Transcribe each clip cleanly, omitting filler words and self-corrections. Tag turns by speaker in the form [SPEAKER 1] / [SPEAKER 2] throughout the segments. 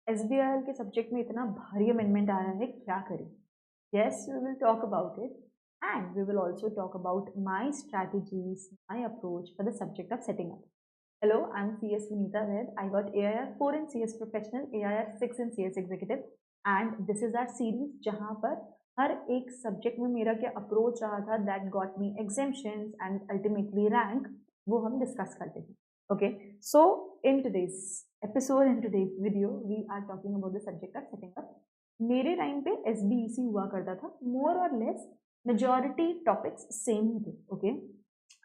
[SPEAKER 1] एसबीआईएल के सब्जेक्ट में इतना भारी अमेंडमेंट आया है, क्या करें? Yes, we will talk about it, and we will also talk about my strategies, my approach for the subject of setting up. Hello, I'm CS Vinita Ved. I got AIR 4 in CS Professional, AIR 6 in CS Executive, and this is our series जहाँ पर हर एक subject में मेरा क्या approach रहा था that got me exemptions and ultimately rank, वो हम डिस्कस करते हैं. Okay, so in today's episode, in today's video, we are talking about the subject of setting up. मेरे टाइम पे SBEC हुआ करता था, मोर और लेस मेजॉरिटी टॉपिक्स सेम ही थे. ओके,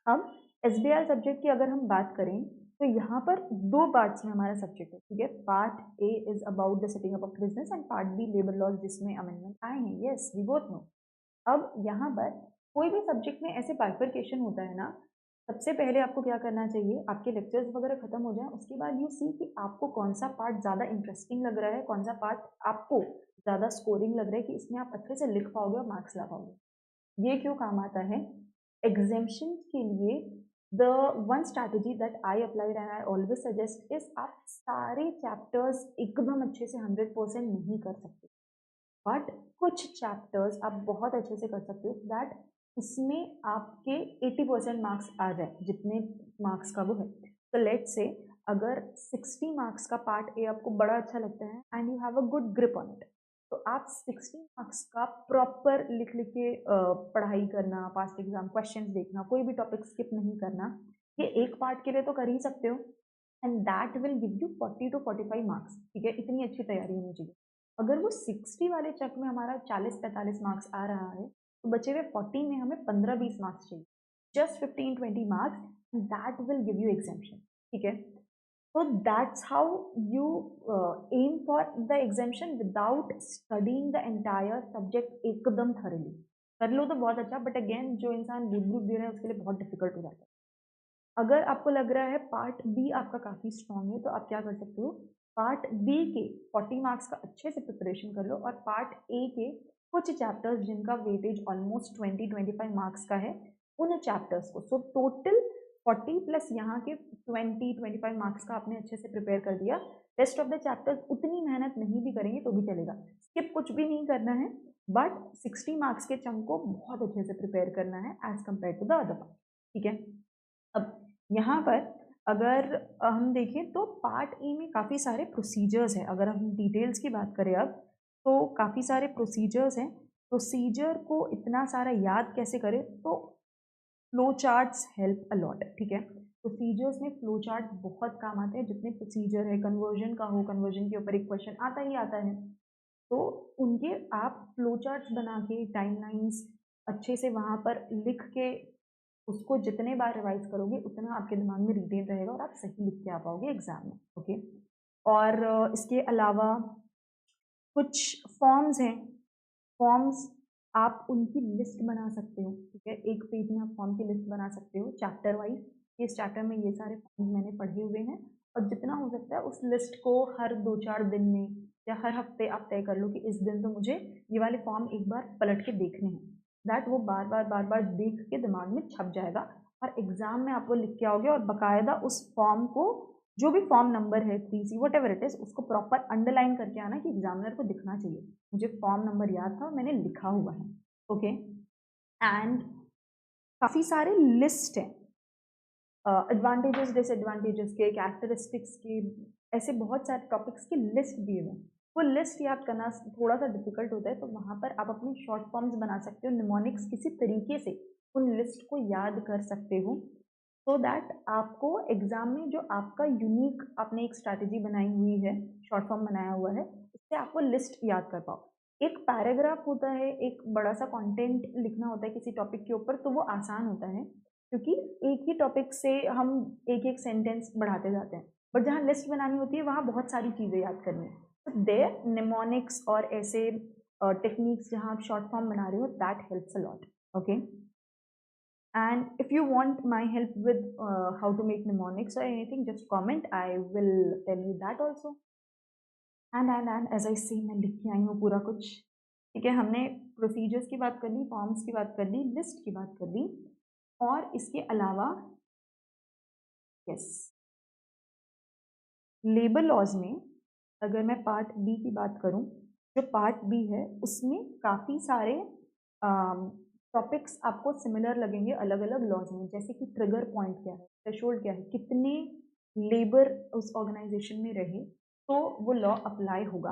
[SPEAKER 1] अब SBI सब्जेक्ट की अगर हम बात करें तो यहाँ पर दो पार्ट्स में हमारा सब्जेक्ट है. ठीक है, part A is about the setting up of business and part B labour laws, जिसमें अमेंडमेंट आए हैं. Yes, we both know. अब यहाँ पर कोई भी सब्जेक्ट में ऐसे बाइफरकेशन होता है ना, सबसे पहले आपको क्या करना चाहिए, आपके लेक्चर्स वगैरह खत्म हो जाए उसके बाद यू सी कि आपको कौन सा पार्ट ज़्यादा इंटरेस्टिंग लग रहा है, कौन सा पार्ट आपको ज़्यादा स्कोरिंग लग रहा है कि इसमें आप अच्छे से लिख पाओगे और मार्क्स ला पाओगे. ये क्यों काम आता है? एग्जाम्शन के लिए the one strategy that I applied and I always suggest is, आप सारे चैप्टर्स एकदम अच्छे से 100% नहीं कर सकते, बट कुछ चैप्टर्स आप बहुत अच्छे से कर सकते हो दैट इसमें आपके 80% मार्क्स आ जाए, जितने मार्क्स का वो है. तो लेट्स से अगर 60 मार्क्स का पार्ट ए आपको बड़ा अच्छा लगता है and you have a good grip on it, तो आप 60 मार्क्स का प्रॉपर लिख लिख के पढ़ाई करना, पास्ट एग्जाम क्वेश्चंस देखना, कोई भी टॉपिक स्किप नहीं करना, ये एक पार्ट के लिए तो कर ही सकते हो, and that will give you 40 to 45 marks. ठीक है, इतनी अच्छी तैयारी होनी चाहिए. अगर वो 60 वाले चक में हमारा 40-45 मार्क्स आ रहा है, तो बचे हुए 40 में हमें 15-20 मार्क्स चाहिए, just 15-20 marks, that will give you exemption. ठीक है, so that's how you aim for the exemption without studying the entire subject एकदम thoroughly. कर लो तो बहुत अच्छा, बट अगेन जो इंसान बुक दे रहा है उसके लिए बहुत डिफिकल्ट हो जाता है. अगर आपको लग रहा है पार्ट बी आपका काफ़ी स्ट्रॉन्ग है, तो आप क्या कर सकते हो, पार्ट बी के 40 मार्क्स का अच्छे से प्रिपरेशन कर लो और पार्ट ए के कुछ चैप्टर्स जिनका वेटेज ऑलमोस्ट 20-25 मार्क्स का है, उन चैप्टर्स को, सो टोटल 40 प्लस यहाँ के 20-25 मार्क्स का आपने अच्छे से प्रिपेयर कर दिया. रेस्ट ऑफ द चैप्टर्स उतनी मेहनत नहीं भी करेंगे तो भी चलेगा, स्किप कुछ भी नहीं करना है, बट 60 मार्क्स के चंक को बहुत अच्छे से प्रिपेयर करना है as compare to the other part. ठीक है, अब यहाँ पर अगर हम देखें तो पार्ट ए में काफ़ी सारे प्रोसीजर्स हैं. अगर हम डिटेल्स की बात करें अब, तो काफ़ी सारे प्रोसीजर्स हैं. प्रोसीजर को इतना सारा याद कैसे करें, तो फ्लो चार्ट्स हेल्प अलॉट. ठीक है, प्रोसीजर्स में फ्लो चार्ट बहुत काम आते हैं. जितने प्रोसीजर है, कन्वर्जन का हो, कन्वर्जन के ऊपर एक क्वेश्चन आता ही आता है, तो उनके आप फ्लो चार्ट्स बना के टाइमलाइंस अच्छे से वहाँ पर लिख के उसको जितने बार रिवाइज करोगे उतना आपके दिमाग में रिटेन रहेगा और आप सही लिख के आ पाओगे एग्जाम में. ओके, और इसके अलावा कुछ फॉर्म्स हैं. फॉर्म्स आप उनकी लिस्ट बना सकते हो. ठीक है, एक पेज में आप फॉर्म की लिस्ट बना सकते हो चैप्टर वाइज. इस चैप्टर में ये सारे फॉर्म्स मैंने पढ़े हुए हैं, और जितना हो सकता है उस लिस्ट को हर 2-4 दिन में या हर हफ्ते आप तय कर लो कि इस दिन तो मुझे ये वाले फॉर्म एक बार पलट के देखने हैं. दैट वो बार बार देख के दिमाग में छप जाएगा, और एग्जाम में आप वो लिख के आओगे और बाकायदा उस फॉर्म को, जो भी फॉर्म नंबर है 3C what ever it is, उसको प्रॉपर अंडरलाइन करके आना कि एग्जामिनर को दिखना चाहिए मुझे फॉर्म नंबर याद था, मैंने लिखा हुआ है. ओके, एंड काफ़ी सारे लिस्ट हैं, एडवांटेजेस डिसएडवांटेजेस के, कैरेक्टरिस्टिक्स के, ऐसे बहुत सारे टॉपिक्स की लिस्ट दिए हुए हैं. वो लिस्ट याद करना थोड़ा सा डिफिकल्ट होता है, तो वहाँ पर आप अपनी शॉर्ट फॉर्म्स बना सकते हो, निमोनिक्स किसी तरीके से उन लिस्ट को याद कर सकते हो, सो दैट आपको एग्जाम में जो आपका यूनिक आपने एक स्ट्रैटेजी बनाई हुई है, शॉर्ट फॉर्म बनाया हुआ है, उससे आपको लिस्ट याद कर पाओ. एक पैराग्राफ होता है, एक बड़ा सा कंटेंट लिखना होता है किसी टॉपिक के ऊपर, तो वो आसान होता है क्योंकि एक ही टॉपिक से हम एक एक सेंटेंस बढ़ाते जाते हैं, बट जहाँ लिस्ट बनानी होती है वहाँ बहुत सारी चीज़ें याद करनी है. तो देयर निमोनिक्स और ऐसे टेक्निक्स जहाँ आप शॉर्ट फॉर्म बना रहे हो, that helps a lot. Okay, and if you want my help with how to make mnemonics or anything, just comment, I will tell you that also. And as I say, मैं लिख के आई हूँ पूरा कुछ. ठीक है, हमने प्रोसीजर्स की बात कर ली, फॉर्म्स की बात कर ली, लिस्ट की बात कर ली, और इसके अलावा यस, लेबर लॉज में अगर मैं पार्ट बी की बात करूं, जो पार्ट बी है उसमें काफ़ी सारे टॉपिक्स आपको सिमिलर लगेंगे अलग अलग लॉज में, जैसे कि ट्रिगर पॉइंट क्या है, थ्रेशोल्ड क्या है, कितने लेबर उस ऑर्गेनाइजेशन में रहे तो वो लॉ अप्लाई होगा।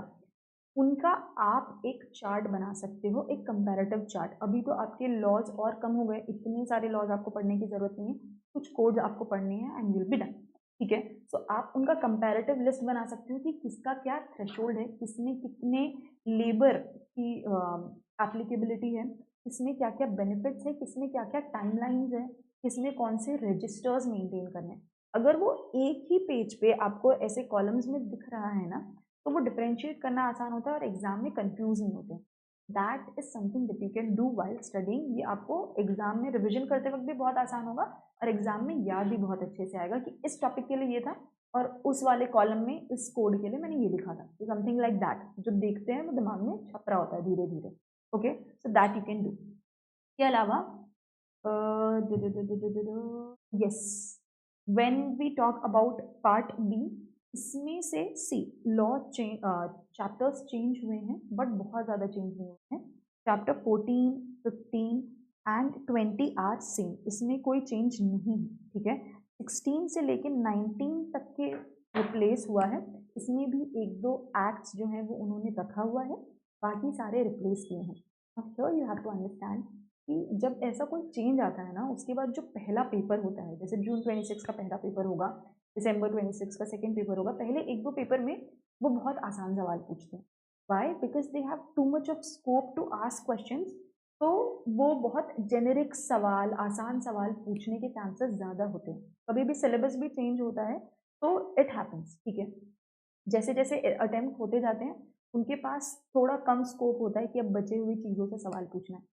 [SPEAKER 1] उनका आप एक चार्ट बना सकते हो, एक कंपैरेटिव चार्ट। अभी तो आपके लॉज और कम हो गए, इतने सारे लॉज आपको पढ़ने की जरूरत नहीं है, कुछ कोड्स आपको पढ़ने हैं एंड विल बी डन। ठीक है, सो आप उनका कंपैरेटिव लिस्ट बना सकते हो कि किसका क्या थ्रेशोल्ड है, किसमें कितने लेबर की एप्लीकेबिलिटी है, किसमें क्या क्या बेनिफिट्स है, किसमें क्या क्या टाइमलाइंस है, किसमें कौन से रजिस्टर्स मेंटेन करने हैं। अगर वो एक ही पेज पे आपको ऐसे कॉलम्स में दिख रहा है ना, तो वो डिफरेंशिएट करना आसान होता है और एग्जाम में कंफ्यूज नहीं होते। That is something that you can do while studying. ये आपको एग्जाम में रिविजन करते वक्त भी बहुत आसान होगा और एग्जाम में याद भी बहुत अच्छे से आएगा कि इस टॉपिक के लिए ये था और उस वाले कॉलम में इस कोड के लिए मैंने ये लिखा था। समथिंग लाइक दैट जो देखते हैं वो दिमाग में छप रहा होता है धीरे धीरे। Okay, so that you can do. के अलावा yes, when we talk about part B, इसमें से C law change chapters change हुए हैं बट बहुत ज़्यादा चेंज हुए हैं। चैप्टर 14, 15 एंड 20 आर सेम, इसमें कोई चेंज नहीं है। ठीक है, 16 से लेके 19 तक के रिप्लेस हुआ है, इसमें भी एक दो एक्ट्स जो हैं वो उन्होंने रखा हुआ है, बाकी सारे रिप्लेस किए हैं। अब here you have to understand कि जब ऐसा कोई चेंज आता है ना, उसके बाद जो पहला पेपर होता है, जैसे जून 26 का पहला पेपर होगा, दिसंबर 26 का सेकेंड पेपर होगा, पहले एक दो पेपर में वो बहुत आसान सवाल पूछते हैं। Why? Because they have too much of scope to ask questions, तो वो बहुत जेनेरिक सवाल, आसान सवाल पूछने के चांसेस ज़्यादा होते हैं। कभी भी सिलेबस भी चेंज होता है तो इट हैपन्स। ठीक है, जैसे जैसे अटेम्प्ट होते जाते हैं उनके पास थोड़ा कम स्कोप होता है कि अब बचे हुई चीज़ों से सवाल पूछना है।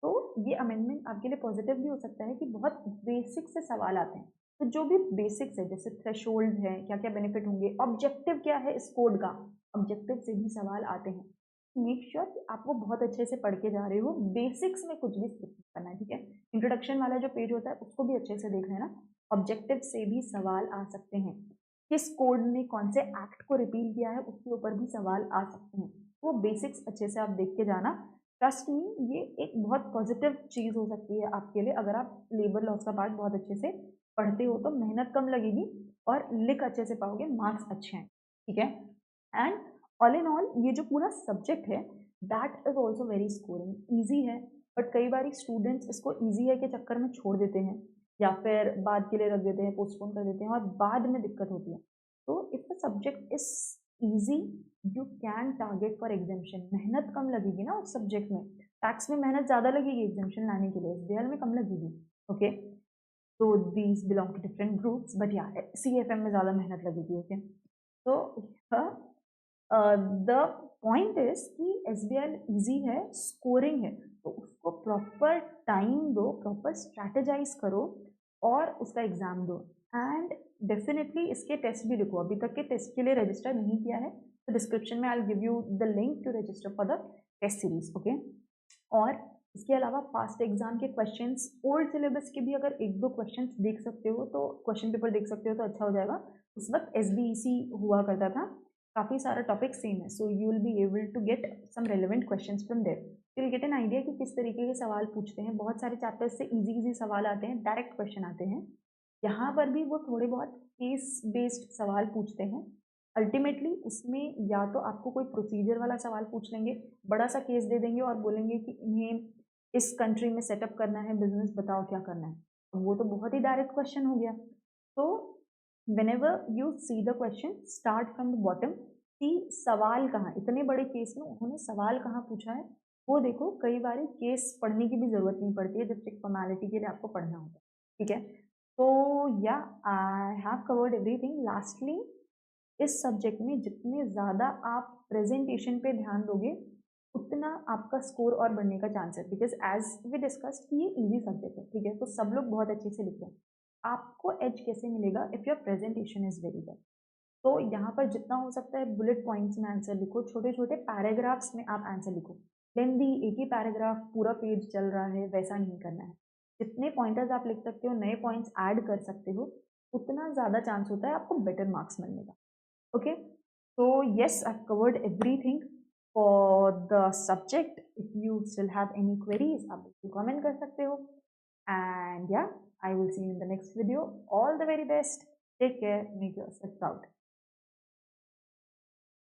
[SPEAKER 1] तो ये अमेंडमेंट आपके लिए पॉजिटिव भी हो सकता है कि बहुत बेसिक से सवाल आते हैं। तो जो भी बेसिक्स है, जैसे थ्रेशोल्ड है, क्या क्या बेनिफिट होंगे, ऑब्जेक्टिव क्या है इस कोड का, ऑब्जेक्टिव से भी सवाल आते हैं। मेक श्योर कि आप वो बहुत अच्छे से पढ़ के जा रहे हो, बेसिक्स में कुछ भी स्किप नहीं करना है। ठीक है, इंट्रोडक्शन वाला जो पेज होता है उसको भी अच्छे से देख लेना, ऑब्जेक्टिव से भी सवाल आ सकते हैं। किस कोड ने कौन से एक्ट को रिपील किया है उसके ऊपर भी सवाल आ सकते हैं। वो बेसिक्स अच्छे से आप देख के जाना। ट्रस्ट मी, ये एक बहुत पॉजिटिव चीज़ हो सकती है आपके लिए। अगर आप लेबर लॉस का पार्ट बहुत अच्छे से पढ़ते हो तो मेहनत कम लगेगी और लिख अच्छे से पाओगे, मार्क्स अच्छे हैं। ठीक है, एंड ऑल इन ऑल ये जो पूरा सब्जेक्ट है that is also very scoring, easy है, बट कई बार स्टूडेंट्स इसको ईजी है के चक्कर में छोड़ देते हैं या फिर बाद के लिए रख देते हैं, पोस्टपोन कर देते हैं और बाद में दिक्कत होती है। तो if the subject is easy you can target for examination. मेहनत कम लगेगी ना उस सब्जेक्ट में, टैक्स में मेहनत ज़्यादा लगेगी एग्जामेशन लाने के लिए, एसबीआई में कम लगेगी। ओके, तो these belong to different groups but या सीएफएम में ज़्यादा मेहनत लगेगी। ओके, तो द पॉइंट इज कि एसबीआई इजी है, स्कोरिंग है, तो उसको प्रॉपर टाइम दो, प्रॉपर स्ट्रैटेजाइज करो और उसका एग्जाम दो। एंड डेफिनेटली इसके टेस्ट भी लिखो। अभी तक के टेस्ट के लिए रजिस्टर नहीं किया है तो डिस्क्रिप्शन में I will give you the link to register for the test series. Okay, और इसके अलावा पास्ट एग्जाम के क्वेश्चंस, ओल्ड सिलेबस के भी अगर एक दो क्वेश्चंस देख सकते हो तो क्वेश्चन पेपर देख सकते हो तो अच्छा हो जाएगा। उस वक्त एसबीईसी हुआ करता था, काफ़ी सारा टॉपिक सेम है, so you will be able to get some relevant questions from there. You will get an idea कि किस तरीके के सवाल पूछते हैं। बहुत सारे चैप्टर्स से इजी इजी सवाल आते हैं, डायरेक्ट क्वेश्चन आते हैं। यहाँ पर भी वो थोड़े बहुत केस बेस्ड सवाल पूछते हैं। अल्टीमेटली उसमें या तो आपको कोई प्रोसीजर वाला सवाल पूछ लेंगे, बड़ा सा केस दे देंगे और बोलेंगे कि इन्हें इस कंट्री में सेटअप करना है बिजनेस, बताओ क्या करना है। वो तो बहुत ही डायरेक्ट क्वेश्चन हो गया। तो whenever you see the question start from the bottom कि सवाल कहाँ, इतने बड़े केस में उन्होंने सवाल कहाँ पूछा है वो देखो। कई बार केस पढ़ने की भी जरूरत नहीं पड़ती है, जब एक फॉर्मेलिटी के लिए आपको पढ़ना होता है। ठीक है, तो या I have covered everything. Lastly इस सब्जेक्ट में जितने ज़्यादा आप प्रेजेंटेशन पे ध्यान दोगे उतना आपका स्कोर और बढ़ने का चांस है, बिकॉज एज वी डिस्कस्ड कि ये इजी सब्जेक्ट है। ठीक है, तो सब लोग बहुत अच्छे से लिखते हैं। आपको एज कैसे मिलेगा? If your presentation is very good. तो यहाँ पर जितना हो सकता है बुलेट पॉइंट्स में आंसर लिखो, छोटे छोटे पैराग्राफ्स में आप आंसर लिखो। लेंदी एक ही पैराग्राफ पूरा पेज चल रहा है वैसा नहीं करना है। जितने पॉइंटर्स आप लिख सकते हो, नए पॉइंट्स ऐड कर सकते हो, उतना ज़्यादा चांस होता है आपको बेटर मार्क्स मिलने का। Okay, So yes, I've covered everything for the subject. If you still have any queries, आप बिल्कुल comment कर सकते हो. And yeah, I will see you in the next video. All the very best. Take care. Make yourself proud.